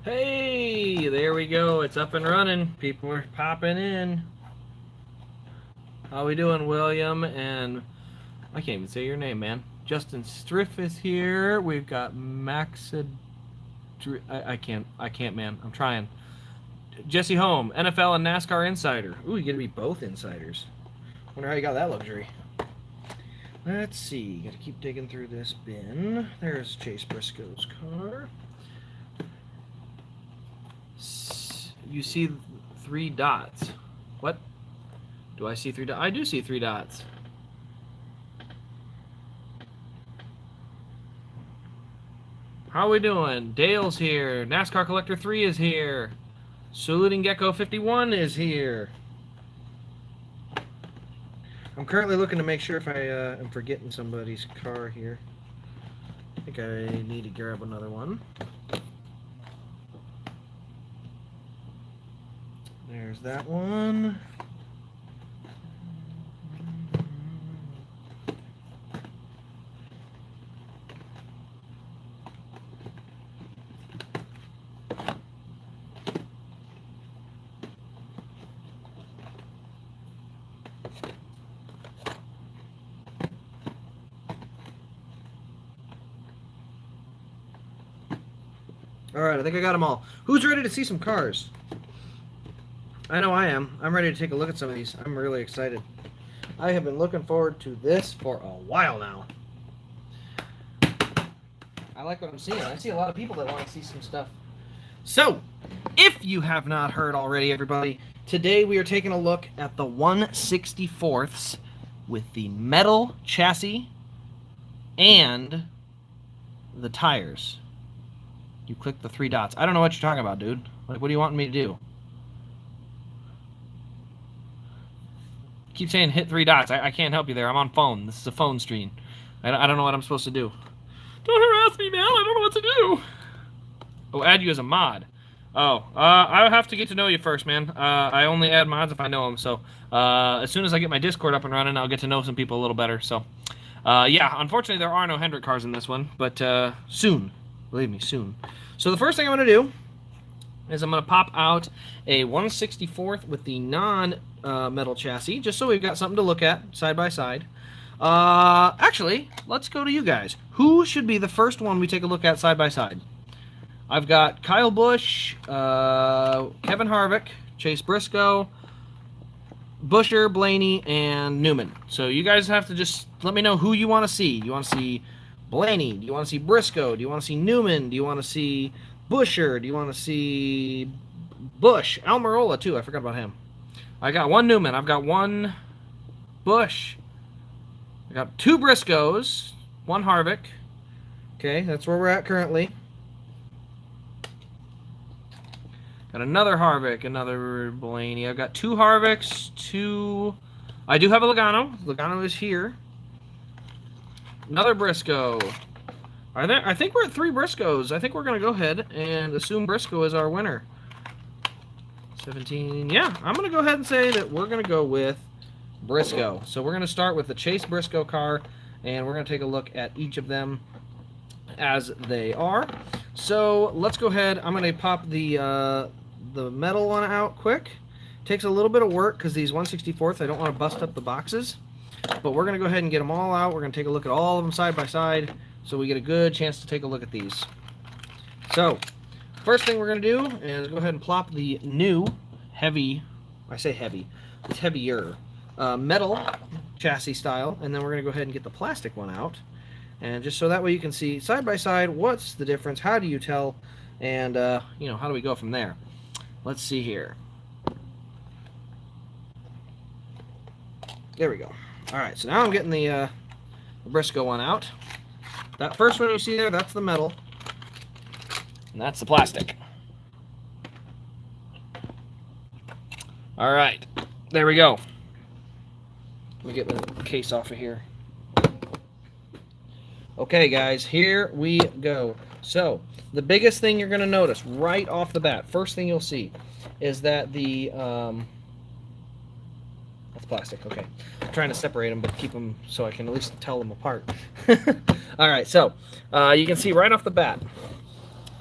Hey, there we go. It's up and running. People are popping in. How we doing, William? And I can't even say your name, man. Justin Striff is here. We've got Maxid. I can't, man. I'm trying. Jesse Holm, NFL and NASCAR insider. Ooh, you get to be both insiders. Wonder how you got that luxury. Let's see. Got to keep digging through this bin. There's Chase Briscoe's car. You see 3 dots. What? Do I see 3 dots? I do see 3 dots. How are we doing? Dale's here. NASCAR Collector 3 is here. Saluting Gecko 51 is here. I'm currently looking to make sure if I am forgetting somebody's car here. I think I need to grab another one. There's that one. All right, I think I got them all. Who's ready to see some cars? I know I am. I'm ready to take a look at some of these. I'm really excited. I have been looking forward to this for a while now. I like what I'm seeing. I see a lot of people that want to see some stuff. So, if you have not heard already, everybody, today we are taking a look at the 1/64ths with the metal chassis and the tires. You click the 3 dots. I don't know what you're talking about, dude. Like, what do you want me to do? Keep saying hit 3 dots. I can't help you there. I'm on phone. This is a phone stream. I don't know what I'm supposed to do. Don't harass me, man. I don't know what to do. Oh, add you as a mod. Oh, I have to get to know you first, man. I only add mods if I know them. So as soon as I get my Discord up and running, I'll get to know some people a little better. So yeah, unfortunately, there are no Hendrick cars in this one, but soon. Believe me, soon. So the first thing I'm going to do is I'm going to pop out a 1/64th with the non-metal chassis, just so we've got something to look at side by side. Actually, let's go to you guys. Who should be the first one we take a look at side by side? I've got Kyle Busch, Kevin Harvick, Chase Briscoe, Buescher, Blaney, and Newman. So you guys have to just let me know who you want to see. Do you want to see Blaney? Do you want to see Briscoe? Do you want to see Newman? Do you want to see Buescher? Do you want to see Busch? Almirola, too. I forgot about him. I got 1 Newman. I've got 1 Busch. I got 2 Briscoes. 1 Harvick. Okay, that's where we're at currently. Got another Harvick, another Blaney. I've got 2 Harvicks, 2... I do have a Logano. Logano is here. Another Briscoe. I think we're at 3 Briscoes. I think we're going to go ahead and assume Briscoe is our winner. 17. Yeah, I'm going to go ahead and say that we're going to go with Briscoe. So we're going to start with the Chase Briscoe car, and we're going to take a look at each of them as they are. So let's go ahead. I'm going to pop the metal one out quick. Takes a little bit of work because these 1/64ths, I don't want to bust up the boxes. But we're going to go ahead and get them all out. We're going to take a look at all of them side by side so we get a good chance to take a look at these. So, first thing we're going to do is go ahead and plop the new heavy, I say heavy, it's heavier, metal chassis style, and then we're going to go ahead and get the plastic one out. And just so that way you can see side by side what's the difference, how do you tell, and you know, how do we go from there. Let's see here. There we go. All right, so now I'm getting the Briscoe one out. That first one you see there, that's the metal. And that's the plastic. All right, there we go. Let me get the case off of here. Okay, guys, here we go. So, the biggest thing you're going to notice right off the bat, first thing you'll see, is that the... that's plastic, okay. I'm trying to separate them, but keep them so I can at least tell them apart. All right, so you can see right off the bat,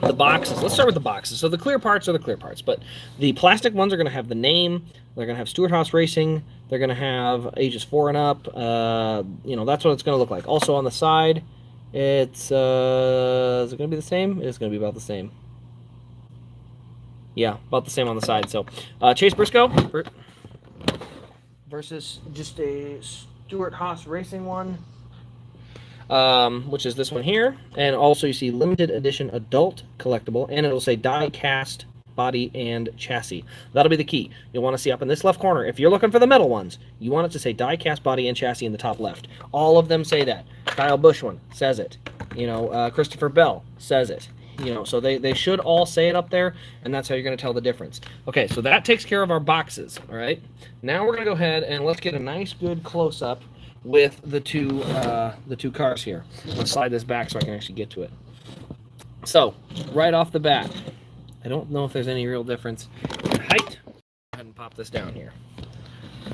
the boxes. Let's start with the boxes. So the clear parts are the clear parts, but the plastic ones are going to have the name. They're going to have Stewart-Haas Racing. They're going to have ages 4 and up. You know, that's what it's going to look like. Also on the side, it's is it going to be the same? It's going to be about the same. Yeah, about the same on the side. So Chase Briscoe versus just a Stewart-Haas Racing one. Which is this one here, and also you see limited edition adult collectible, and it'll say die-cast body and chassis. That'll be the key. You'll want to see up in this left corner, if you're looking for the metal ones, you want it to say die-cast body and chassis in the top left. All of them say that. Kyle Busch one says it. You know, Christopher Bell says it. You know, so they should all say it up there, and that's how you're going to tell the difference. Okay, so that takes care of our boxes, all right? Now we're going to go ahead and let's get a nice, good close-up with the two cars here. Let's slide this back so I can actually get to it. So, right off the bat, I don't know if there's any real difference in height. Go ahead and pop this down here.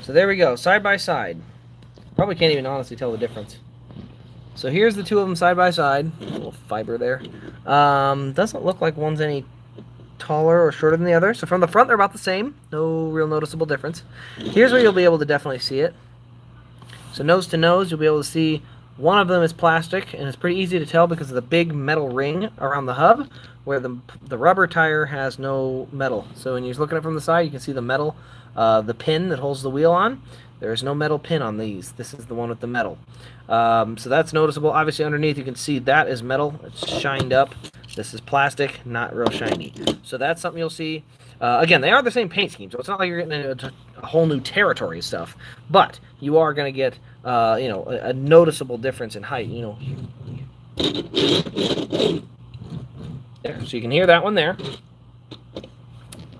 So there we go, side by side. Probably can't even honestly tell the difference. So here's the two of them side by side. A little fiber there. Doesn't look like one's any taller or shorter than the other. So from the front, they're about the same. No real noticeable difference. Here's where you'll be able to definitely see it. So nose to nose, you'll be able to see one of them is plastic, and it's pretty easy to tell because of the big metal ring around the hub, where the rubber tire has no metal. So when you're looking at it from the side, you can see the metal, the pin that holds the wheel on. There is no metal pin on these. This is the one with the metal. So that's noticeable. Obviously underneath you can see that is metal. It's shined up. This is plastic, not real shiny. So that's something you'll see. Again, they are the same paint scheme, so it's not like you're getting into a whole new territory of stuff. But you are going to get, you know, a noticeable difference in height. You know, there. So you can hear that one there.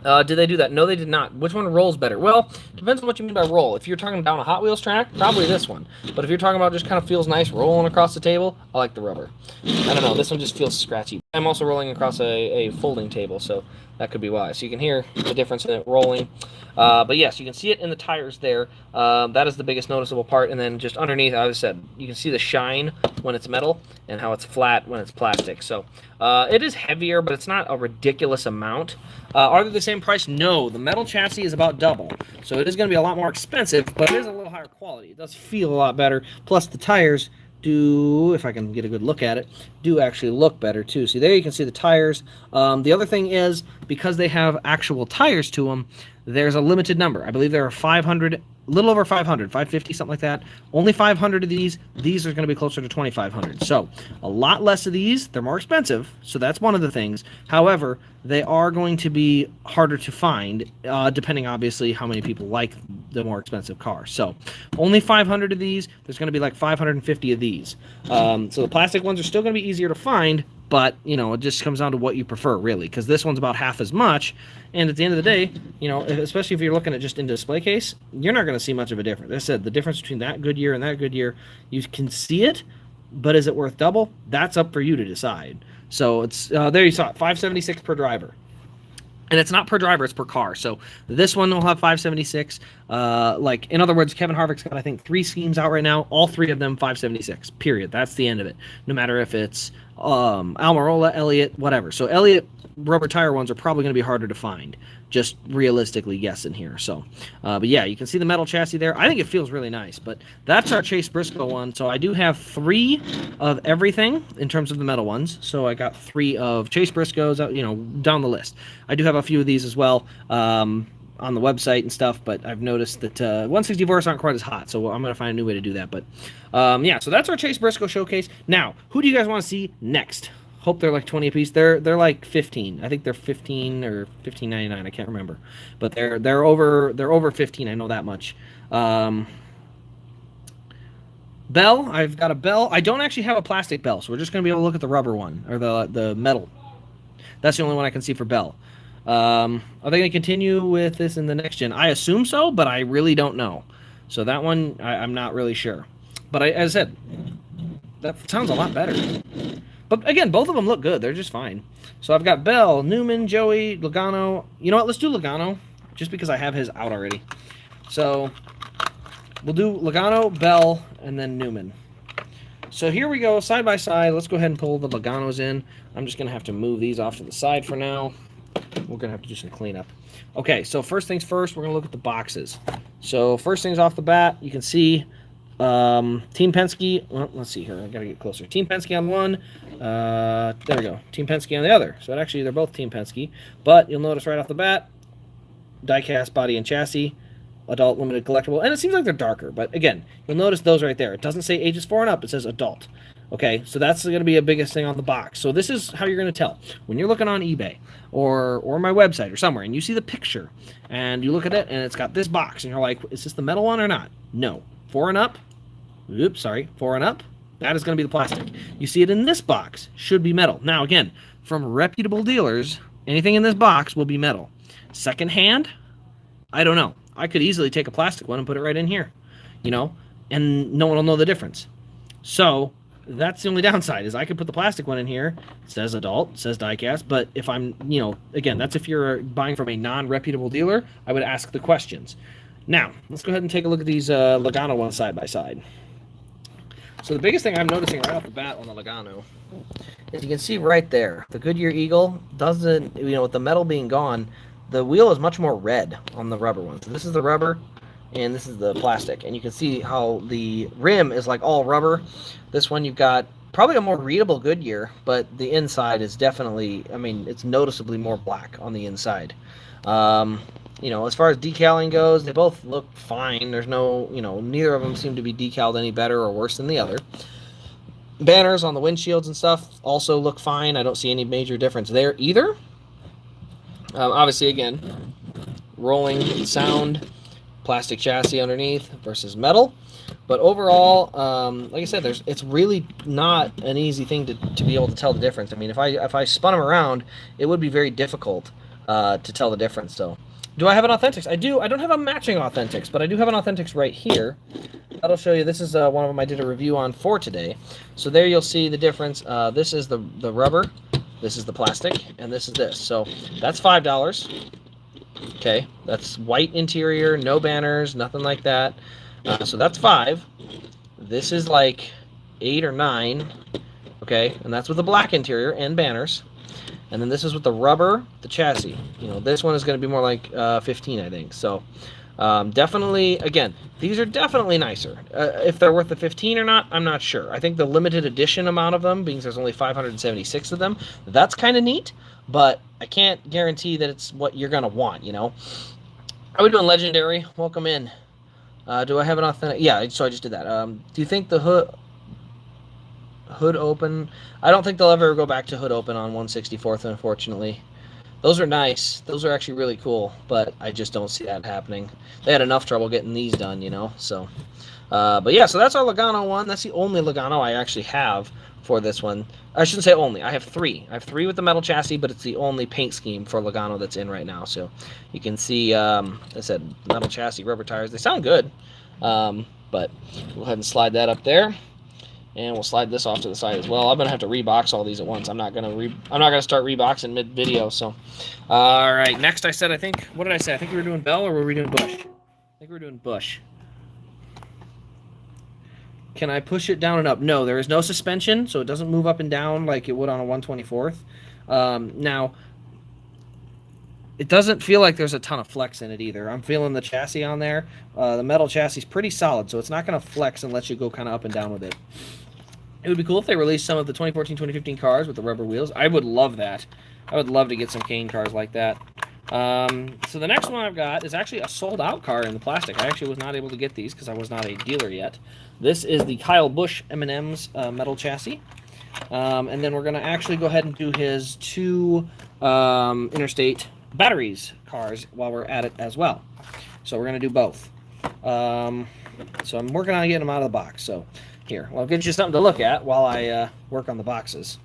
Did they do that? No, they did not. Which one rolls better? Well, depends on what you mean by roll. If you're talking down a Hot Wheels track, probably this one. But if you're talking about just kind of feels nice rolling across the table, I like the rubber. I don't know. This one just feels scratchy. I'm also rolling across a folding table, so that could be why. So you can hear the difference in it rolling. But yes, you can see it in the tires there. That is the biggest noticeable part. And then just underneath, as I said, you can see the shine when it's metal and how it's flat when it's plastic. So it is heavier, but it's not a ridiculous amount. Are they the same price? No. The metal chassis is about double. So it is going to be a lot more expensive, but it is a little higher quality. It does feel a lot better. Plus the tires do, if I can get a good look at it, do actually look better too. See, there you can see the tires. The other thing is, because they have actual tires to them, there's a limited number. I believe there are 500, a little over 500, 550, something like that. Only 500 of these. These are going to be closer to 2,500. So a lot less of these. They're more expensive, so that's one of the things. However, they are going to be harder to find, depending, obviously, how many people like the more expensive car. So only 500 of these. There's going to be like 550 of these. So the plastic ones are still going to be easier to find, but, you know, it just comes down to what you prefer, really, because this one's about half as much, and at the end of the day, you know, especially if you're looking at just in display case, you're not going to see much of a difference. As I said, the difference between that Goodyear and that Goodyear, you can see it, but is it worth double? That's up for you to decide. So it's there you saw it, $576 per driver. And it's not per driver, it's per car. So this one will have 576. Like, in other words, Kevin Harvick's got, I think, 3 schemes out right now. All 3 of them 576, period. That's the end of it. No matter if it's Almirola, Elliott, whatever. So Elliott rubber tire ones are probably going to be harder to find, just realistically guessing here. So, but yeah, you can see the metal chassis there. I think it feels really nice, but that's our Chase Briscoe one. So I do have 3 of everything in terms of the metal ones. So I got 3 of Chase Briscoes, you know, down the list. I do have a few of these as well on the website and stuff, but I've noticed that 164s aren't quite as hot, so I'm going to find a new way to do that. But yeah, so that's our Chase Briscoe showcase. Now, who do you guys want to see next? Hope they're like 20 a piece. They're like 15. I think they're 15 or $15.99. I can't remember, but they're over 15. I know that much. Bell. I've got a Bell. I don't actually have a plastic Bell, so we're just gonna be able to look at the rubber one or the metal. That's the only one I can see for Bell. Are they going to continue with this in the next gen? I assume so, but I really don't know. So that one, I'm not really sure. But as I said, that sounds a lot better. But again, both of them look good. They're just fine. So I've got Bell, Newman, Joey, Logano. You know what? Let's do Logano, just because I have his out already. So we'll do Logano, Bell, and then Newman. So here we go, side by side. Let's go ahead and pull the Loganos in. I'm just going to have to move these off to the side for now. We're going to have to do some cleanup. Okay, so first things first, we're going to look at the boxes. So first things off the bat, you can see Team Penske. Well, let's see here. I got to get closer. Team Penske on one. There we go. Team Penske on the other. So actually, they're both Team Penske. But you'll notice right off the bat, Diecast body and chassis, adult limited collectible, and it seems like they're darker. But again, you'll notice those right there. It doesn't say ages 4 and up. It says adult. Okay, so that's going to be a biggest thing on the box. So this is how you're going to tell. When you're looking on eBay or my website or somewhere, and you see the picture, and you look at it, and it's got this box, and you're like, is this the metal one or not? No. 4 and up? Oops, sorry. 4 and up? That is going to be the plastic. You see it in this box. Should be metal. Now, again, from reputable dealers, anything in this box will be metal. Second hand? I don't know. I could easily take a plastic one and put it right in here, you know, and no one will know the difference. So that's the only downside, is I could put the plastic one in here. It says adult, it says Diecast, but if I'm, you know, again, that's if you're buying from a non-reputable dealer, I would ask the questions. Now, let's go ahead and take a look at these Logano ones side by side. So the biggest thing I'm noticing right off the bat on the Logano is you can see right there, the Goodyear Eagle doesn't, you know, with the metal being gone, the wheel is much more red on the rubber one. So this is the rubber, and this is the plastic. And you can see how the rim is like all rubber. This one you've got probably a more readable Goodyear, but the inside is definitely, I mean, it's noticeably more black on the inside. You know, as far as decaling goes, they both look fine. There's no, you know, neither of them seem to be decaled any better or worse than the other. Banners on the windshields and stuff also look fine. I don't see any major difference there either. Obviously, again, rolling sound, plastic chassis underneath versus metal. But overall, like I said, it's really not an easy thing to be able to tell the difference. I mean, if I spun them around, it would be very difficult to tell the difference. So, do I have an Authentics? I do. I don't have a matching Authentics, but I do have an Authentics right here. That'll show you. This is one of them I did a review on for today. So there you'll see the difference. This is the rubber. This is the plastic, and this is this. So that's $5. Okay, that's white interior, no banners, nothing like that. So that's $5. This is like $8 or $9. Okay, and that's with the black interior and banners. And then this is with the rubber, the chassis. You know, this one is going to be more like 15, I think. So definitely, again, these are definitely nicer. If they're worth the 15 or not, I'm not sure. I think the limited edition amount of them, being there's only 576 of them, that's kind of neat. But I can't guarantee that it's what you're going to want, you know. Are we doing Legendary? Welcome in. Do I have an authentic? Yeah, so I just did that. Do you think the hood open? I don't think they'll ever go back to hood open on 164th, unfortunately. Those are nice. Those are actually really cool, but I just don't see that happening. They had enough trouble getting these done, you know. So, but yeah, so that's our Logano one. That's the only Logano I actually have for this one. I shouldn't say only. I have 3. I have 3 with the metal chassis, but it's the only paint scheme for Logano that's in right now. So you can see, I said metal chassis, rubber tires. They sound good, but we'll go ahead and slide that up there. And we'll slide this off to the side as well. I'm gonna have to rebox all these at once. I'm not gonna start reboxing mid-video. So, all right. Next, I think. What did I say? I think we were doing Bell, or were we doing Busch? I think we were doing Busch. Can I push it down and up? No, there is no suspension, so it doesn't move up and down like it would on a 124th. Now, it doesn't feel like there's a ton of flex in it either. I'm feeling the chassis on there. The metal chassis is pretty solid, so it's not gonna flex and let you go kind of up and down with it. It would be cool if they released some of the 2014, 2015 cars with the rubber wheels. I would love that. I would love to get some Kane cars like that. So the next one I've got is actually a sold-out car in the plastic. I actually was not able to get these because I was not a dealer yet. This is the Kyle Busch M&M's metal chassis. And then we're going to actually go ahead and do his 2 Interstate batteries cars while we're at it as well. So we're going to do both. So I'm working on getting them out of the box. So here, well, I'll get you something to look at while I work on the boxes.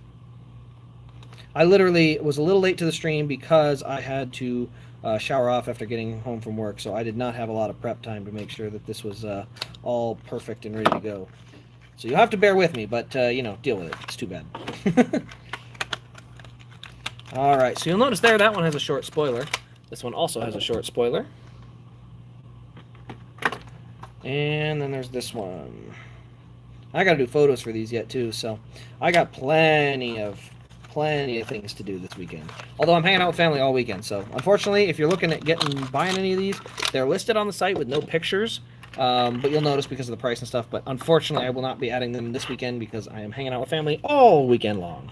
I literally was a little late to the stream because I had to shower off after getting home from work, so I did not have a lot of prep time to make sure that this was all perfect and ready to go. So you'll have to bear with me, but, you know, deal with it. It's too bad. All right, so you'll notice there that one has a short spoiler. This one also has a short spoiler. And then there's this one. I got to do photos for these yet too, so I got plenty of things to do this weekend. Although I'm hanging out with family all weekend, so unfortunately, if you're looking at buying any of these, they're listed on the site with no pictures. But you'll notice because of the price and stuff. But unfortunately, I will not be adding them this weekend because I am hanging out with family all weekend long.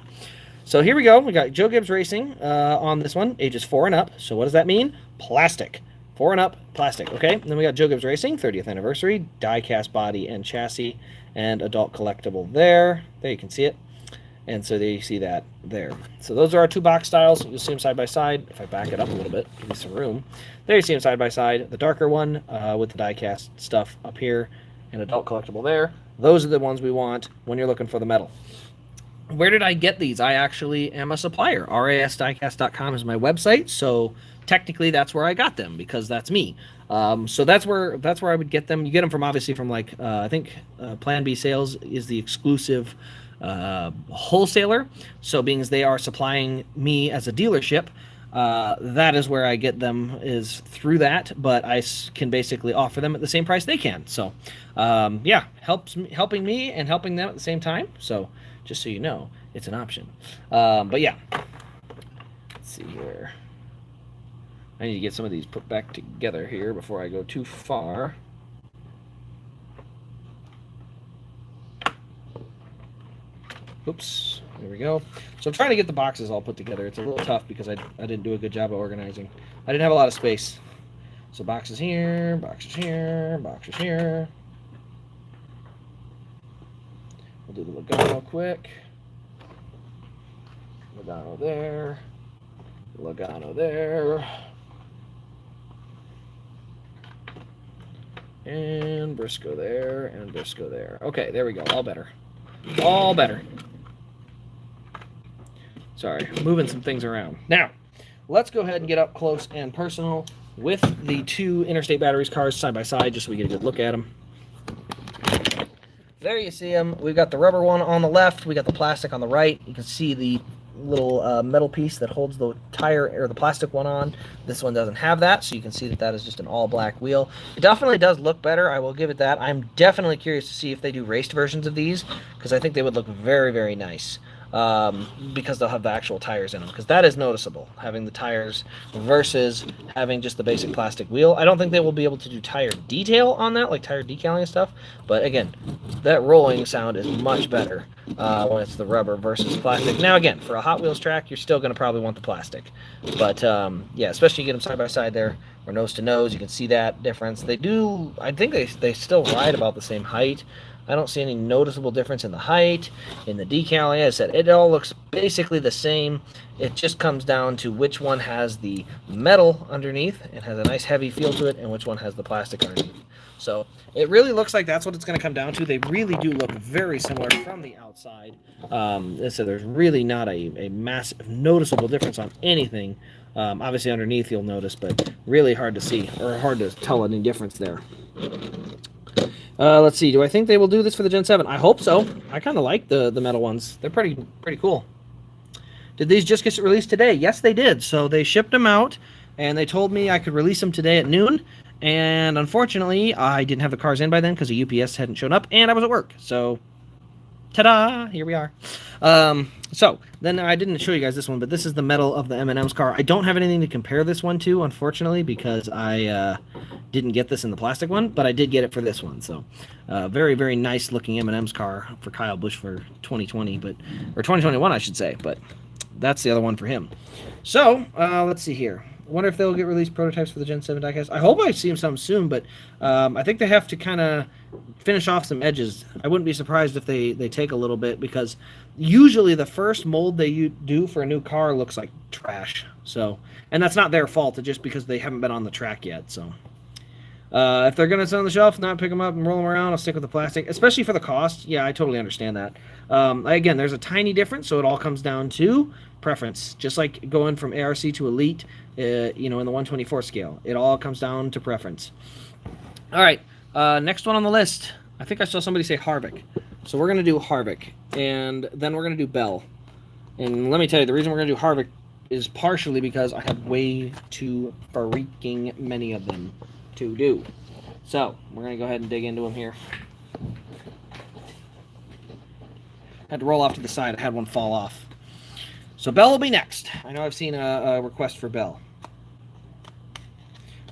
So here we go. We got Joe Gibbs Racing on this one, ages 4 and up. So what does that mean? Plastic. 4 and up, plastic. Okay. And then we got Joe Gibbs Racing, 30th anniversary, die-cast body and chassis, and adult collectible there. There you can see it. And so there you see that there. So those are our 2 box styles. You'll see them side by side. If I back it up a little bit, give you some room. There you see them side by side. The darker one with the die-cast stuff up here and adult collectible there. Those are the ones we want when you're looking for the metal. Where did I get these? I actually am a supplier. rasdiecast.com is my website. So technically that's where I got them because that's me. So that's where I would get them. You get them from obviously from like I think Plan B Sales is the exclusive wholesaler. So being as they are supplying me as a dealership, that is where I get them is through that. But I can basically offer them at the same price they can. So yeah, helping me and helping them at the same time. So just so you know, it's an option. But yeah, let's see here. I need to get some of these put back together here before I go too far. Oops, there we go. So I'm trying to get the boxes all put together. It's a little tough because I didn't do a good job of organizing. I didn't have a lot of space. So boxes here, boxes here, boxes here. We'll do the Logano quick. Logano there. Logano there. And Briscoe there, and Briscoe there. Okay, there we go. All better. All better. Sorry, moving some things around. Now, let's go ahead and get up close and personal with the 2 Interstate Batteries cars side by side, just so we get a good look at them. There you see them. We've got the rubber one on the left. We got the plastic on the right. You can see the little metal piece that holds the tire or the plastic one on. This one doesn't have that, so you can see that that is just an all black wheel. It definitely does look better. I will give it that. I'm definitely curious to see if they do raced versions of these because I think they would look very, very nice. Because they'll have the actual tires in them, because that is noticeable, having the tires versus having just the basic plastic wheel. I don't think they will be able to do tire detail on that, like tire decaling and stuff, but again, that rolling sound is much better when it's the rubber versus plastic. Now again, for a Hot Wheels track, you're still going to probably want the plastic, but yeah, especially you get them side by side there, or nose to nose, you can see that difference. They do, I think they still ride about the same height. I don't see any noticeable difference in the height, in the decal. Like I said, it all looks basically the same. It just comes down to which one has the metal underneath and has a nice heavy feel to it, and which one has the plastic underneath. So it really looks like that's what it's going to come down to. They really do look very similar from the outside. So there's really not a massive noticeable difference on anything. Obviously underneath you'll notice, but really hard to see or hard to tell any difference there. Let's see. Do I think they will do this for the Gen 7? I hope so. I kind of like the metal ones. They're pretty cool. Did these just get released today? Yes, they did. So they shipped them out, and they told me I could release them today at noon. And unfortunately, I didn't have the cars in by then because the UPS hadn't shown up, and I was at work. So, ta-da! Here we are. So then I didn't show you guys this one, but this is the metal of the M&M's car. I don't have anything to compare this one to, unfortunately, because I didn't get this in the plastic one, but I did get it for this one. So very, very nice looking M&M's car for Kyle Busch for 2020, or 2021, I should say, but that's the other one for him. So let's see here. I wonder if they'll get released prototypes for the Gen 7 diecast. I hope I see them some soon, but I think they have to kind of finish off some edges. I wouldn't be surprised if they take a little bit, because usually the first mold they do for a new car looks like trash. So, and that's not their fault. It's just because they haven't been on the track yet. So if they're going to sit on the shelf, not pick them up and roll them around, I'll stick with the plastic, especially for the cost. Yeah, I totally understand that. Again, there's a tiny difference, so it all comes down to preference. Just like going from ARC to Elite, in the 124 scale. It all comes down to preference. All right, next one on the list. I think I saw somebody say Harvick. So we're going to do Harvick, and then we're going to do Bell. And let me tell you, the reason we're going to do Harvick is partially because I have way too freaking many of them to do. So we're going to go ahead and dig into them here. Had to roll off to the side. I had one fall off. So Bell will be next. I know I've seen a request for Bell.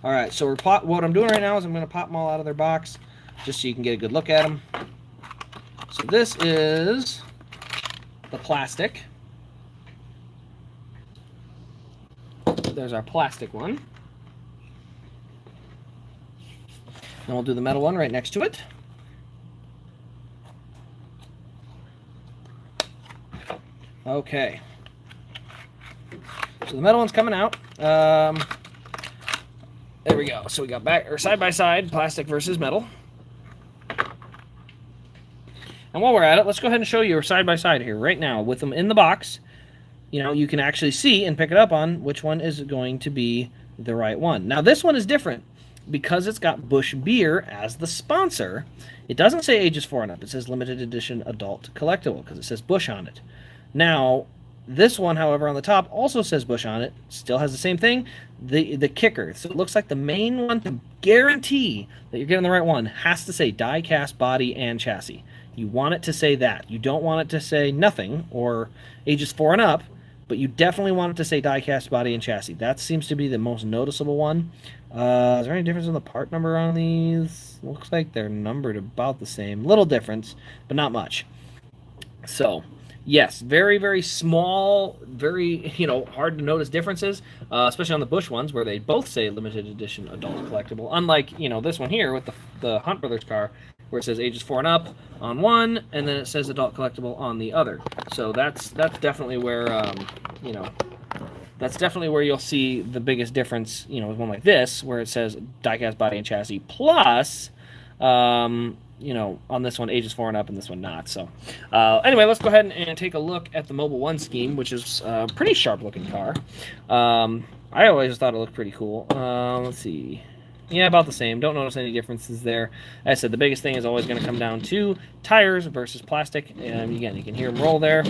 All right, so what I'm doing right now is I'm going to pop them all out of their box just so you can get a good look at them. So this is the plastic. There's our plastic one. Then we'll do the metal one right next to it. Okay. So the metal one's coming out. There we go. So we got side by side, plastic versus metal. And while we're at it, let's go ahead and show you side by side here right now with them in the box. You know, you can actually see and pick it up on which one is going to be the right one. Now this one is different because it's got Busch beer as the sponsor. It doesn't say ages 4 and up. It says limited edition adult collectible because it says Busch on it. Now, this one, however, on the top also says Busch on it. Still has the same thing. The kicker. So it looks like the main one to guarantee that you're getting the right one has to say Diecast body and chassis. You want it to say that. You don't want it to say nothing or ages 4 and up, but you definitely want it to say Diecast body and chassis. That seems to be the most noticeable one. Is there any difference in the part number on these? Looks like they're numbered about the same. Little difference, but not much. So, yes, very, very small, very, hard to notice differences, especially on the Busch ones where they both say limited edition adult collectible. Unlike, this one here with the Hunt Brothers car where it says ages 4 and up on one, and then it says adult collectible on the other. So that's definitely where, that's definitely where you'll see the biggest difference, with one like this where it says Diecast body and chassis plus, on this one, ages 4 and up, and this one not. So, anyway, let's go ahead and take a look at the Mobile One scheme, which is a pretty sharp-looking car. I always thought it looked pretty cool. Let's see. Yeah, about the same. Don't notice any differences there. As I said, the biggest thing is always going to come down to tires versus plastic. And again, you can hear them roll there.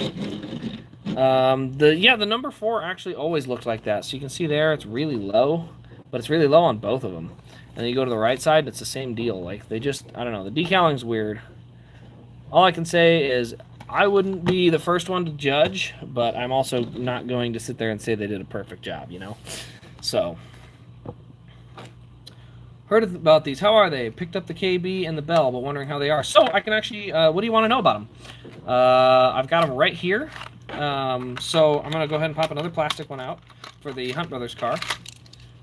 The number 4 actually always looked like that. So you can see there, it's really low, but it's really low on both of them. And then you go to the right side, it's the same deal. Like, they just, I don't know, the decaling's weird. All I can say is I wouldn't be the first one to judge, but I'm also not going to sit there and say they did a perfect job, So, heard about these. How are they? Picked up the KB and the Bell, but wondering how they are. So, I can actually, what do you want to know about them? I've got them right here. So, I'm going to go ahead and pop another plastic one out for the Hunt Brothers car.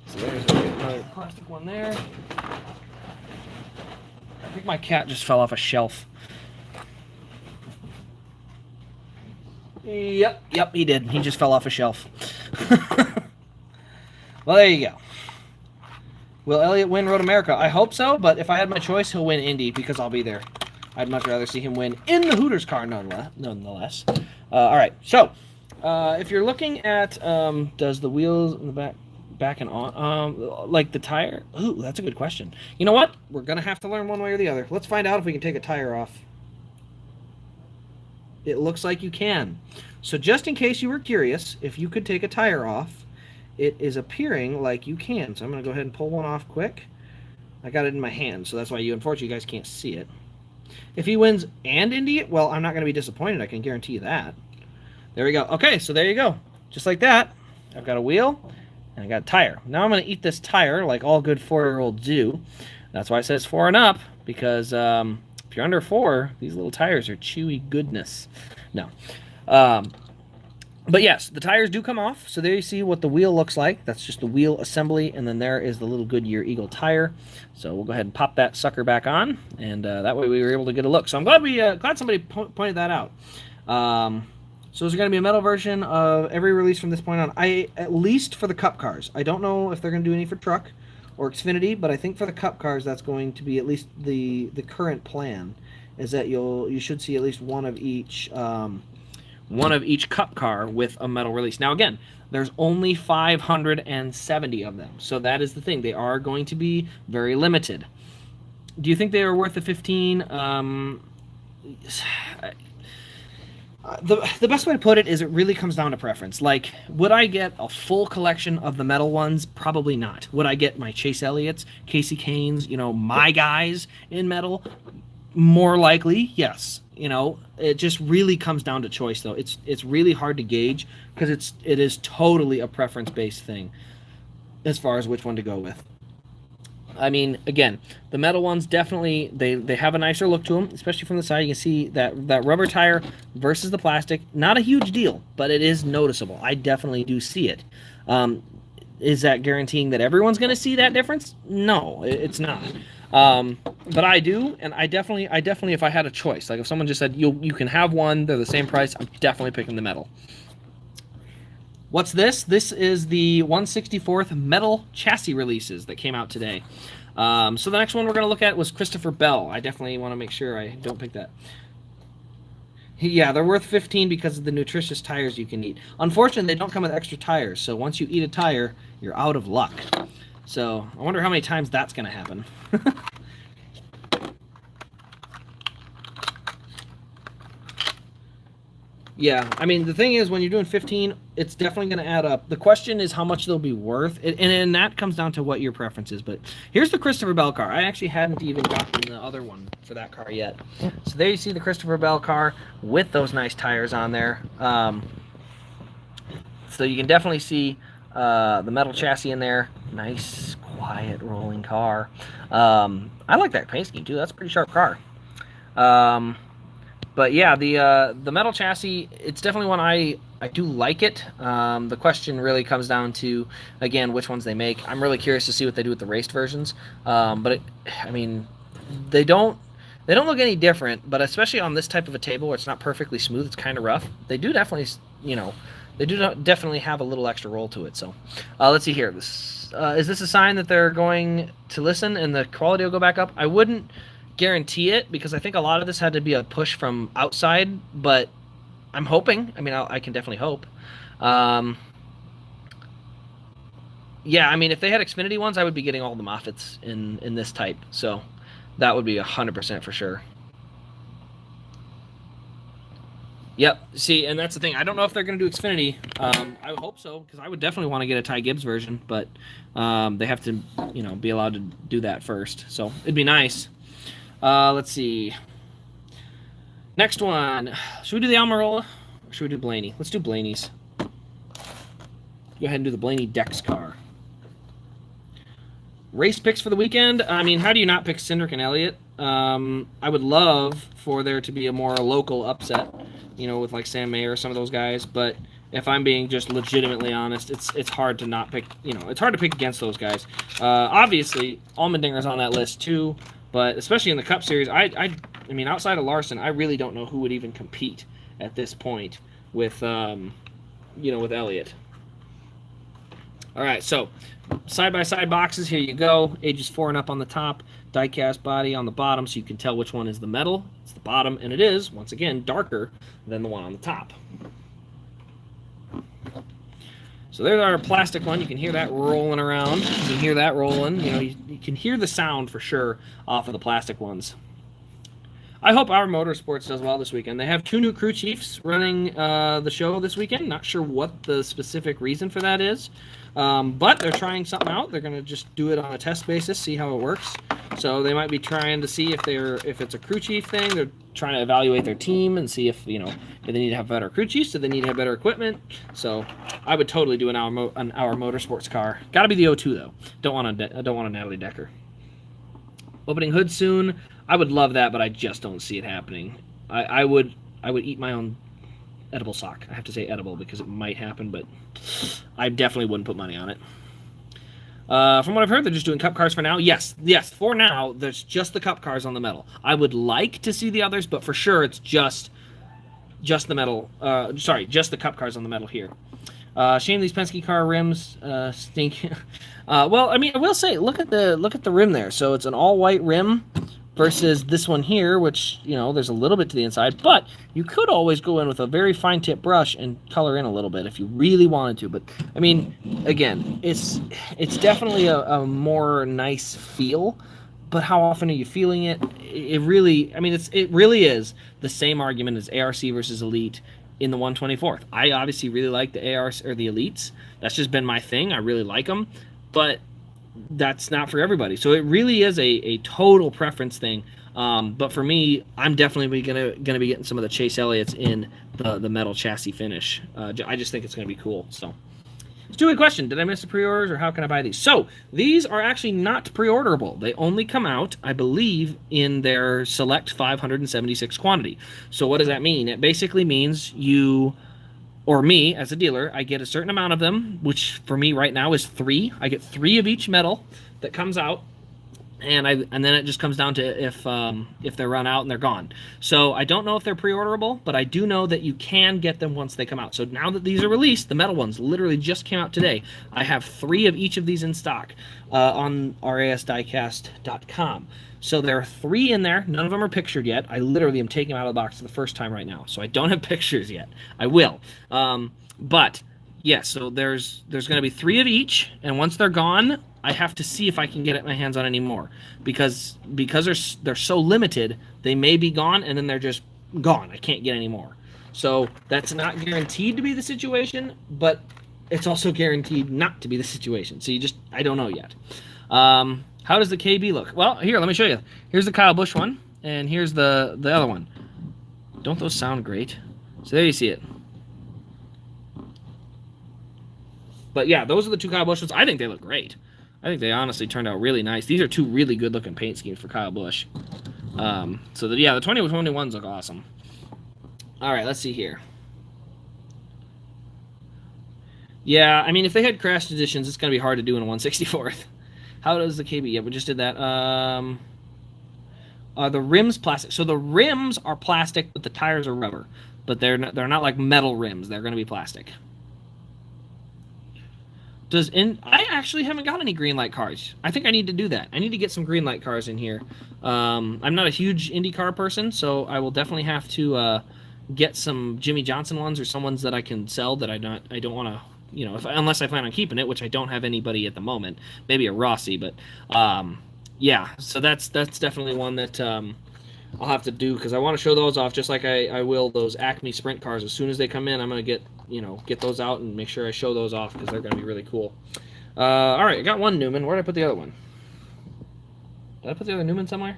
So there's another plastic one there. I think my cat just fell off a shelf. Yep, he did. He just fell off a shelf. Well, there you go. Will Elliott win Road America? I hope so, but if I had my choice, he'll win Indy because I'll be there. I'd much rather see him win in the Hooters car, nonetheless. All right, so if you're looking at does the wheels in the back and on, like the tire? Ooh, that's a good question. You know what? We're going to have to learn one way or the other. Let's find out if we can take a tire off. It looks like you can. So just in case you were curious, if you could take a tire off, it is appearing like you can. So I'm going to go ahead and pull one off quick. I got it in my hand, so that's why unfortunately, you guys can't see it. If he wins and Indy it, well, I'm not going to be disappointed. I can guarantee you that. There we go. Okay, so there you go. Just like that, I've got a wheel. And I got a tire. Now I'm going to eat this tire like all good 4-year-olds do. That's why it says 4 and up, because if you're under 4, these little tires are chewy goodness. No. But yes, the tires do come off. So there you see what the wheel looks like. That's just the wheel assembly. And then there is the little Goodyear Eagle tire. So we'll go ahead and pop that sucker back on. And that way we were able to get a look. So I'm glad somebody pointed that out. So is there going to be a metal version of every release from this point on? At least for the Cup cars. I don't know if they're going to do any for Truck or Xfinity, but I think for the Cup cars, that's going to be at least the current plan. Is that you should see at least one of each Cup car with a metal release. Now again, there's only 570 of them, so that is the thing. They are going to be very limited. Do you think they are worth the 15? The best way to put it is it really comes down to preference. Like, would I get a full collection of the metal ones? Probably not. Would I get my Chase Elliott's, Casey Kane's, my guys in metal? More likely, yes. You know, it just really comes down to choice, though. It's really hard to gauge because it is totally a preference-based thing as far as which one to go with. I mean, again, the metal ones definitely, they have a nicer look to them, especially from the side. You can see that rubber tire versus the plastic. Not a huge deal, but it is noticeable. I definitely do see it. Is that guaranteeing that everyone's going to see that difference? No, it's not. But I do, and I definitely, if I had a choice, like if someone just said, you can have one, they're the same price, I'm definitely picking the metal. What's this? This is the 164th metal chassis releases that came out today. So the next one we're going to look at was Christopher Bell. I definitely want to make sure I don't pick that. Yeah, they're worth 15 because of the nutritious tires you can eat. Unfortunately, they don't come with extra tires, so once you eat a tire, you're out of luck. So I wonder how many times that's going to happen. Yeah, I mean, the thing is, when you're doing 15, it's definitely going to add up. The question is how much they'll be worth, and that comes down to what your preference is. But here's the Christopher Bell car. I actually hadn't even gotten the other one for that car yet. So there you see the Christopher Bell car with those nice tires on there. So you can definitely see the metal chassis in there. Nice, quiet, rolling car. I like that paint scheme, too. That's a pretty sharp car. But yeah, the metal chassis, it's definitely one I do like it. The question really comes down to, again, which ones they make. I'm really curious to see what they do with the raced versions. But I mean, they don't look any different. But especially on this type of a table where it's not perfectly smooth, it's kind of rough. They do definitely, definitely have a little extra roll to it. So let's see here. Is this a sign that they're going to listen and the quality will go back up? I wouldn't guarantee it because I think a lot of this had to be a push from outside, but I'm hoping. I mean, I can definitely hope. Yeah, I mean, if they had Xfinity ones, I would be getting all the Moffats in this type, so that would be 100% for sure. Yep, see, and that's the thing. I don't know if they're going to do Xfinity. I would hope so, because I would definitely want to get a Ty Gibbs version, but they have to, be allowed to do that first, so it'd be nice. Let's see. Next one. Should we do the Almirola or should we do Blaney? Let's do Blaney's. Go ahead and do the Blaney Dex car. Race picks for the weekend. I mean, how do you not pick Cindric and Elliott? I would love for there to be a more local upset, with like Sam Mayer or some of those guys. But if I'm being just legitimately honest, it's hard to not pick. It's hard to pick against those guys. Obviously, Allmendinger's on that list too. But especially in the Cup Series, I mean, outside of Larson, I really don't know who would even compete at this point with, with Elliott. All right, so side-by-side boxes, here you go. Ages 4 and up on the top, diecast body on the bottom, so you can tell which one is the metal. It's the bottom, and it is, once again, darker than the one on the top. So there's our plastic one. You can hear that rolling around. You can hear that rolling. You can hear the sound for sure off of the plastic ones. I hope our Motorsports does well this weekend. They have 2 new crew chiefs running the show this weekend. Not sure what the specific reason for that is. But they're trying something out. They're going to just do it on a test basis, see how it works. So they might be trying to see if it's a crew chief thing. They're trying to evaluate their team and see if, do they need to have better crew chiefs? Do they need to have better equipment? So I would totally do an Our Motorsports car. Got to be the 02 though. Don't want a Natalie Decker. Opening hood soon. I would love that, but I just don't see it happening. I would eat my own edible sock. I have to say edible because it might happen, but I definitely wouldn't put money on it. From what I've heard, they're just doing Cup cars for now. Yes. For now, there's just the Cup cars on the metal. I would like to see the others, but for sure, it's just the metal. Just the Cup cars on the metal here. Shame these Penske car rims stink. Well, I mean, I will say, look at the rim there. So it's an all white rim versus this one here, which, there's a little bit to the inside, but you could always go in with a very fine tip brush and color in a little bit if you really wanted to. But I mean, again, it's definitely a more nice feel, but how often are you feeling it? It really is the same argument as ARC versus Elite in the 124th. I obviously really like the ARs or the Elites. That's just been my thing. I really like them, but that's not for everybody. So it really is a total preference thing. But for me, I'm definitely gonna be getting some of the Chase Elliott's in the metal chassis finish. I just think it's gonna be cool. So. Stupid question. Did I miss the pre-orders, or how can I buy these? So, these are actually not pre-orderable. They only come out, I believe, in their select 576 quantity. So what does that mean? It basically means you, or me, as a dealer, I get a certain amount of them, which for me right now is 3. I get 3 of each metal that comes out. And then it just comes down to if they're run out and they're gone. So I don't know if they're pre-orderable, but I do know that you can get them once they come out. So now that these are released, the metal ones literally just came out today. I have 3 of each of these in stock on rasdiecast.com. So there are 3 in there. None of them are pictured yet. I literally am taking them out of the box for the first time right now. So I don't have pictures yet. I will. But yes, so there's going to be 3 of each, and once they're gone, I have to see if I can get my hands on any more, because they're so limited, they may be gone and then they're just gone. I can't get any more. So that's not guaranteed to be the situation, but it's also guaranteed not to be the situation. So I don't know yet. How does the KB look? Well, here, let me show you. Here's the Kyle Busch one, and here's the other one. Don't those sound great? So there you see it. But yeah, those are the 2 Kyle Busch ones. I think they look great. I think they honestly turned out really nice. These are 2 really good-looking paint schemes for Kyle Busch. So, the 2021s look awesome. All right, let's see here. Yeah, I mean, if they had crashed editions, it's going to be hard to do in a 1/64th. How does the KB? Yeah, we just did that. Are the rims plastic? So the rims are plastic, but the tires are rubber. But they're not like metal rims. They're going to be plastic. I actually haven't got any green light cars. I think I need to do that. I need to get some green light cars in here. I'm not a huge IndyCar person, so I will definitely have to get some Jimmy Johnson ones or some ones that I can sell that I don't want to, you know, unless I plan on keeping it, which I don't have anybody at the moment. Maybe a Rossi, but yeah. So that's definitely one that I'll have to do, because I want to show those off just like I will those Acme Sprint cars. As soon as they come in, I'm going to get those out and make sure I show those off, because they're going to be really cool. All right, I got one Newman. Where did I put the other one? Did I put the other Newman somewhere?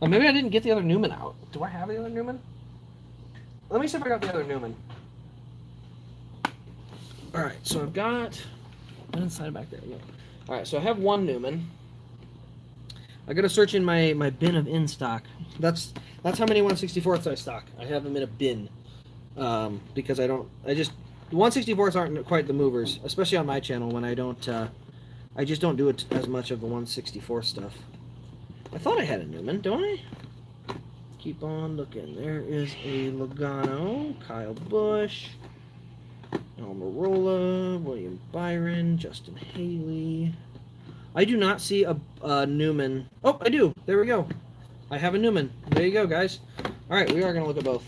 Oh, maybe I didn't get the other Newman out. Do I have the other Newman? Let me see if I got the other Newman. All right, so I've got... inside back there. No. All right, so I have one Newman. I gotta search in my bin of in stock. That's how many 1/64ths I stock. I have them in a bin, because the 1/64ths aren't quite the movers, especially on my channel when I just don't do it as much of the 1/64 stuff. I thought I had a Newman, don't I? Keep on looking. There is a Logano, Kyle Busch, Almirola, William Byron, Justin Haley. I do not see a Newman. Oh, I do. There we go. I have a Newman. There you go, guys. All right, we are going to look at both.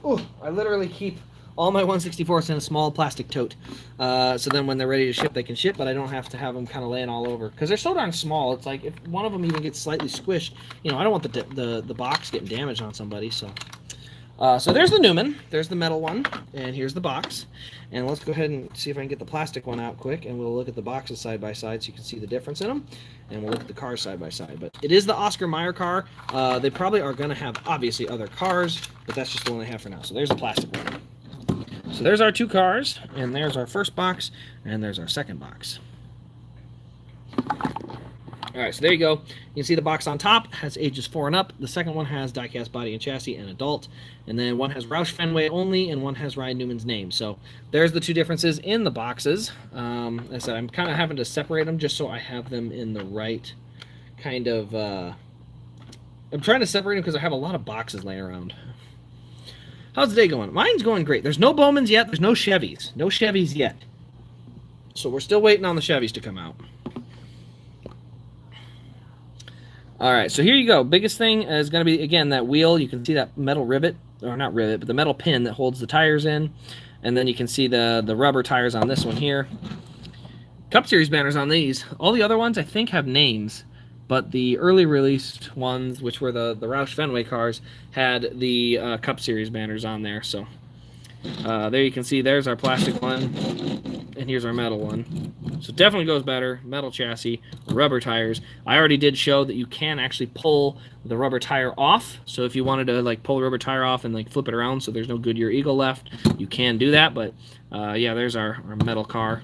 Oh, I literally keep all my 1/64ths in a small plastic tote. So then when they're ready to ship, they can ship, but I don't have to have them kind of laying all over. Because they're so darn small, it's like if one of them even gets slightly squished, you know, I don't want the box getting damaged on somebody. So there's the Newman. There's the metal one. And here's the box. And let's go ahead and see if I can get the plastic one out quick. And we'll look at the boxes side by side so you can see the difference in them. And we'll look at the cars side by side. But it is the Oscar Mayer car. They probably are going to have, obviously, other cars. But that's just the one they have for now. So there's the plastic one. So there's our 2 cars. And there's our first box. And there's our second box. All right, so there you go. You can see the box on top has ages 4 and up. The second one has diecast body and chassis and adult. And then one has Roush Fenway only, and one has Ryan Newman's name. So there's the 2 differences in the boxes. As I said, I'm kind of having to separate them just so I have them in the right kind of... I'm trying to separate them because I have a lot of boxes laying around. How's the day going? Mine's going great. There's no Bowmans yet. There's no Chevys. No Chevys yet. So we're still waiting on the Chevys to come out. All right, so here you go. Biggest thing is going to be, again, that wheel. You can see that metal rivet, or not rivet, but the metal pin that holds the tires in. And then you can see the rubber tires on this one here. Cup Series banners on these. All the other ones, I think, have names. But the early released ones, which were the Roush Fenway cars, had the Cup Series banners on there. So there you can see there's our plastic one. and here's our metal one. So definitely goes better. Metal chassis, rubber tires. I already did show that you can actually pull the rubber tire off. So if you wanted to like pull the rubber tire off and like flip it around so there's no Goodyear Eagle left, you can do that. But yeah, there's our metal car.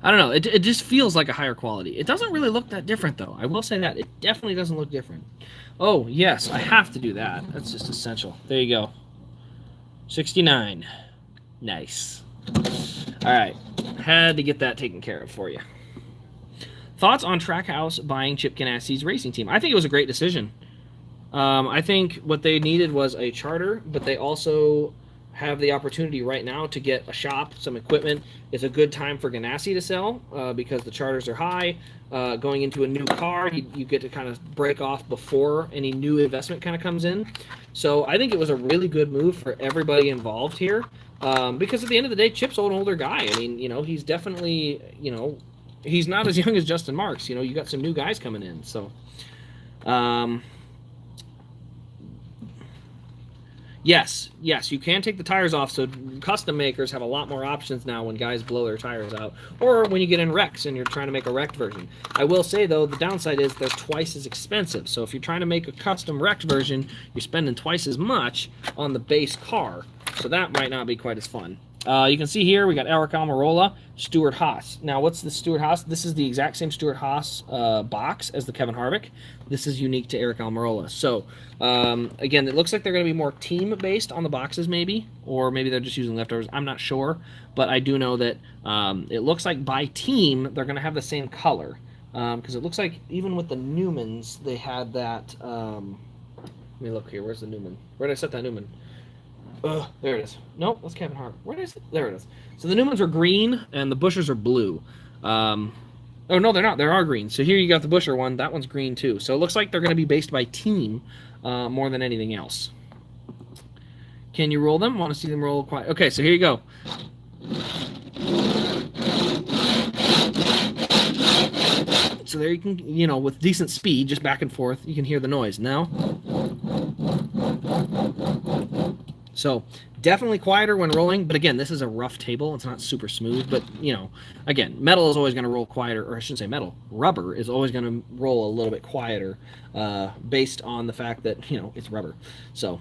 I don't know. It just feels like a higher quality. It doesn't really look that different, though. I will say that. It definitely doesn't look different. Oh, yes. I have to do that. That's just essential. There you go. 69. Nice. All right. Had to get that taken care of for you. Thoughts on Trackhouse buying Chip Ganassi's racing team? I think it was a great decision. I think what they needed was a charter, but they also have the opportunity right now to get a shop, some equipment. It's a good time for Ganassi to sell because the charters are high. Going into a new car, you get to kind of break off before any new investment kind of comes in. So I think it was a really good move for everybody involved here because at the end of the day, Chip's an older guy. I mean, he's definitely, he's not as young as Justin Marks. You got some new guys coming in. So, Yes, you can take the tires off, so custom makers have a lot more options now when guys blow their tires out, or when you get in wrecks and you're trying to make a wrecked version. I will say, though, the downside is they're twice as expensive, so if you're trying to make a custom wrecked version, you're spending twice as much on the base car, so that might not be quite as fun. You can see here we got Eric Almirola, Stuart Haas. Now, what's the Stuart Haas? This is the exact same Stuart Haas box as the Kevin Harvick. This is unique to Eric Almirola. So, again, it looks like they're going to be more team-based on the boxes, maybe, or maybe they're just using leftovers. I'm not sure, but I do know that it looks like by team they're going to have the same color because it looks like even with the Newmans they had that. Let me look here. Where's the Newman? Where did I set that Newman? There it is. Nope, that's Kevin Hart. Where is it? There it is. So the Newmans are green, and the Buschers are blue. Oh, no, they're not. There are green. So here you got the Buescher one. That one's green, too. So it looks like they're going to be based by team more than anything else. Can you roll them? Want to see them roll quiet? Okay, so here you go. So there you can, with decent speed, just back and forth, you can hear the noise. Now... So definitely quieter when rolling, but again, this is a rough table. It's not super smooth, but again, metal is always going to roll quieter, or I shouldn't say metal. Rubber is always going to roll a little bit quieter, based on the fact that it's rubber. So,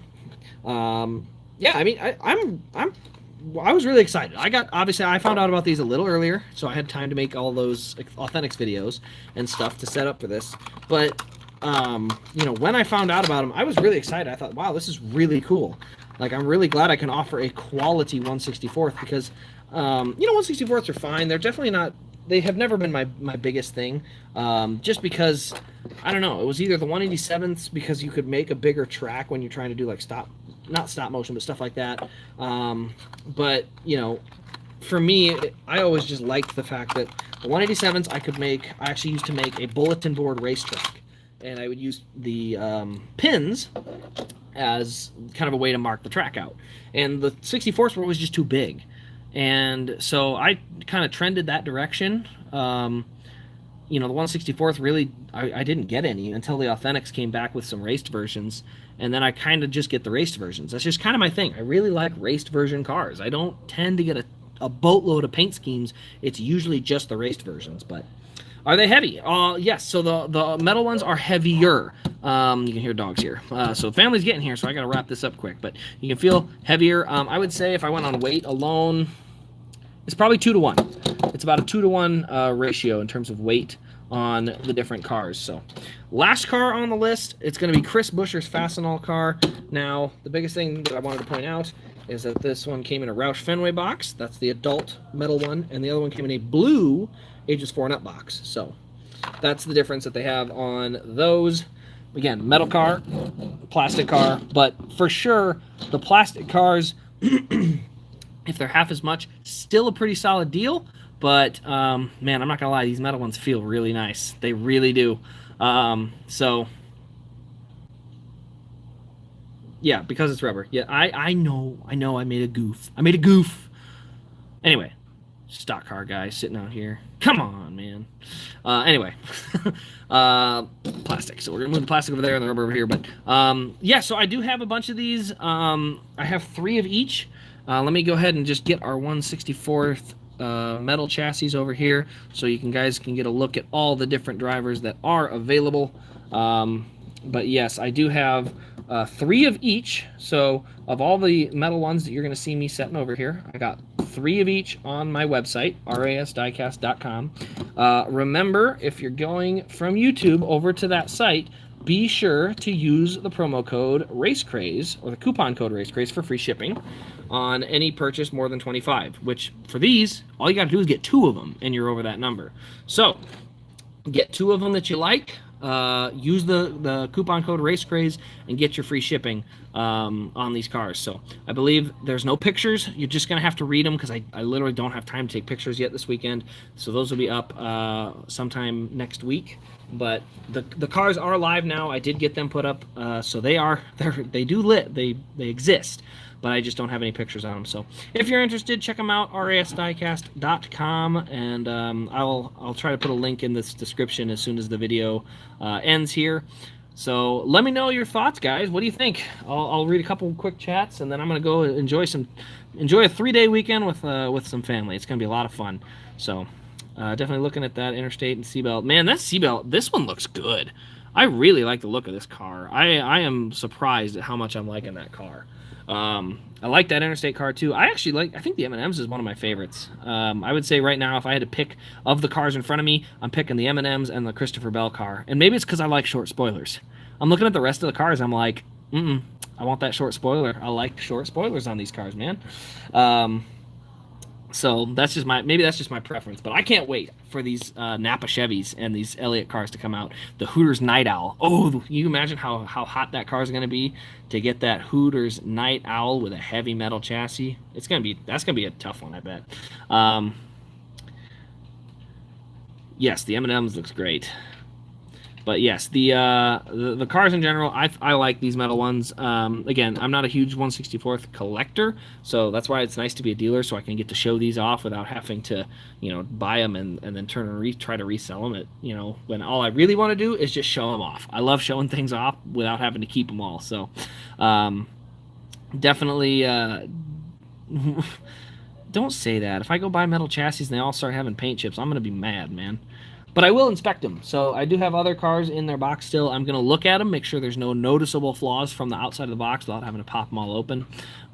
yeah, I mean, I was really excited. Obviously I found out about these a little earlier, so I had time to make all those Authentics videos and stuff to set up for this. But when I found out about them, I was really excited. I thought, wow, this is really cool. Like, I'm really glad I can offer a quality 1/64th because, 1/64ths are fine. They're definitely not, they have never been my biggest thing. Just because, I don't know, it was either the 187ths because you could make a bigger track when you're trying to do like not stop motion, but stuff like that. But, for me, I always just liked the fact that the 187s I actually used to make a bulletin board racetrack. And I would use the pins as kind of a way to mark the track out. And the 64s were always just too big. And so I kind of trended that direction. The 1/64th really, I didn't get any until the Authentics came back with some raced versions. And then I kind of just get the raced versions. That's just kind of my thing. I really like raced version cars. I don't tend to get a boatload of paint schemes. It's usually just the raced versions, but... Are they heavy? Yes, so the metal ones are heavier. You can hear dogs here. So family's getting here, so I got to wrap this up quick. But you can feel heavier. I would say if I went on weight alone, it's probably 2 to 1. It's about a 2 to 1 ratio in terms of weight on the different cars. So last car on the list, it's going to be Chris Buescher's Fastenal car. Now, the biggest thing that I wanted to point out is that this one came in a Roush Fenway box. That's the adult metal one. And the other one came in a blue ages 4 and up box. So that's the difference that they have on those. Again, metal car, plastic car, but for sure the plastic cars, if they're half as much, still a pretty solid deal. But man, I'm not gonna lie, these metal ones feel really nice. They really do. So yeah, because it's rubber. Yeah, I know I made a goof. Anyway, stock car guy sitting out here. Come on, man. Anyway, plastic. So we're gonna move the plastic over there and the rubber over here. But yeah, so I do have a bunch of these. I have 3 of each. Let me go ahead and just get our 1/64th metal chassis over here, so you guys can get a look at all the different drivers that are available. But yes, I do have 3 of each. So of all the metal ones that you're going to see me setting over here, I got 3 of each on my website, rasdiecast.com. Remember, if you're going from YouTube over to that site, be sure to use the promo code RACECRAZE, or the coupon code RACECRAZE, for free shipping on any purchase more than 25, which for these, all you got to do is get 2 of them, and you're over that number. So get 2 of them that you like. Use the coupon code RACECRAZE and get your free shipping on these cars. So I believe there's no pictures. You're just going to have to read them, because I literally don't have time to take pictures yet this weekend. So those will be up sometime next week. But the cars are live now. I did get them put up, so they exist, but I just don't have any pictures on them. So if you're interested, check them out, rasdiecast.com, and I'll try to put a link in this description as soon as the video ends here. So let me know your thoughts, guys. What do you think? I'll read a couple quick chats, and then I'm gonna go enjoy a 3-day weekend with some family. It's gonna be a lot of fun. So definitely looking at that Interstate and Seatbelt. Man, that Seatbelt, this one looks good. I really like the look of this car. I am surprised at how much I'm liking that car. I like that Interstate car too. I think the M&Ms is one of my favorites. I would say right now, if I had to pick of the cars in front of me, I'm picking the M&Ms and the Christopher Bell car. And maybe it's because I like short spoilers. I'm looking at the rest of the cars, I'm like, I want that short spoiler. I like short spoilers on these cars, man. So that's just my preference, but I can't wait for these Napa Chevys and these Elliott cars to come out. The Hooters Night Owl. Oh, you imagine how hot that car is going to be to get that Hooters Night Owl with a heavy metal chassis. That's going to be a tough one, I bet. Yes, the M&Ms looks great. But yes, the cars in general, I like these metal ones. Again, I'm not a huge 1/64th collector, so that's why it's nice to be a dealer, so I can get to show these off without having to, buy them and then turn and try to resell them. When all I really want to do is just show them off. I love showing things off without having to keep them all. So definitely don't say that. If I go buy metal chassis and they all start having paint chips, I'm gonna be mad, man. But I will inspect them. So I do have other cars in their box still. I'm going to look at them, make sure there's no noticeable flaws from the outside of the box without having to pop them all open.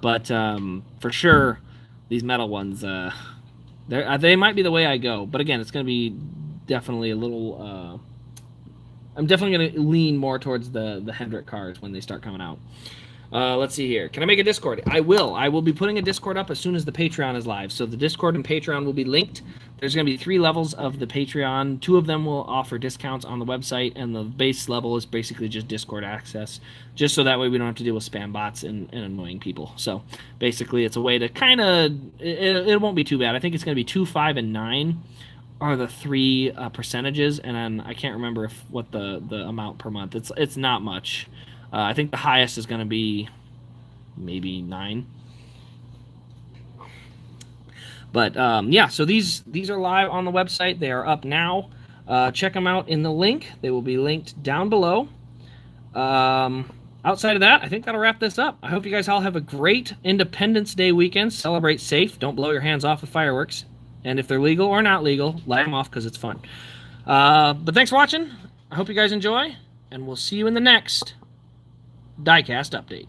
But for sure, these metal ones, they might be the way I go. But again, it's going to be definitely a little... I'm definitely going to lean more towards the Hendrick cars when they start coming out. Let's see here. Can I make a Discord? I will. I will be putting a Discord up as soon as the Patreon is live. So the Discord and Patreon will be linked. There's going to be 3 levels of the Patreon. 2 of them will offer discounts on the website, and the base level is basically just Discord access, just so that way we don't have to deal with spam bots and annoying people. So basically it's a way to kind of... It won't be too bad. I think it's going to be 2, 5, and 9 are the 3 percentages, and then I can't remember what the amount per month. It's not much. I think the highest is going to be maybe 9. But yeah, so these are live on the website. They are up now. Check them out in the link. They will be linked down below. Outside of that, I think that'll wrap this up. I hope you guys all have a great Independence Day weekend. Celebrate safe. Don't blow your hands off with fireworks. And if they're legal or not legal, light them off because it's fun. But thanks for watching. I hope you guys enjoy, and we'll see you in the next Diecast update.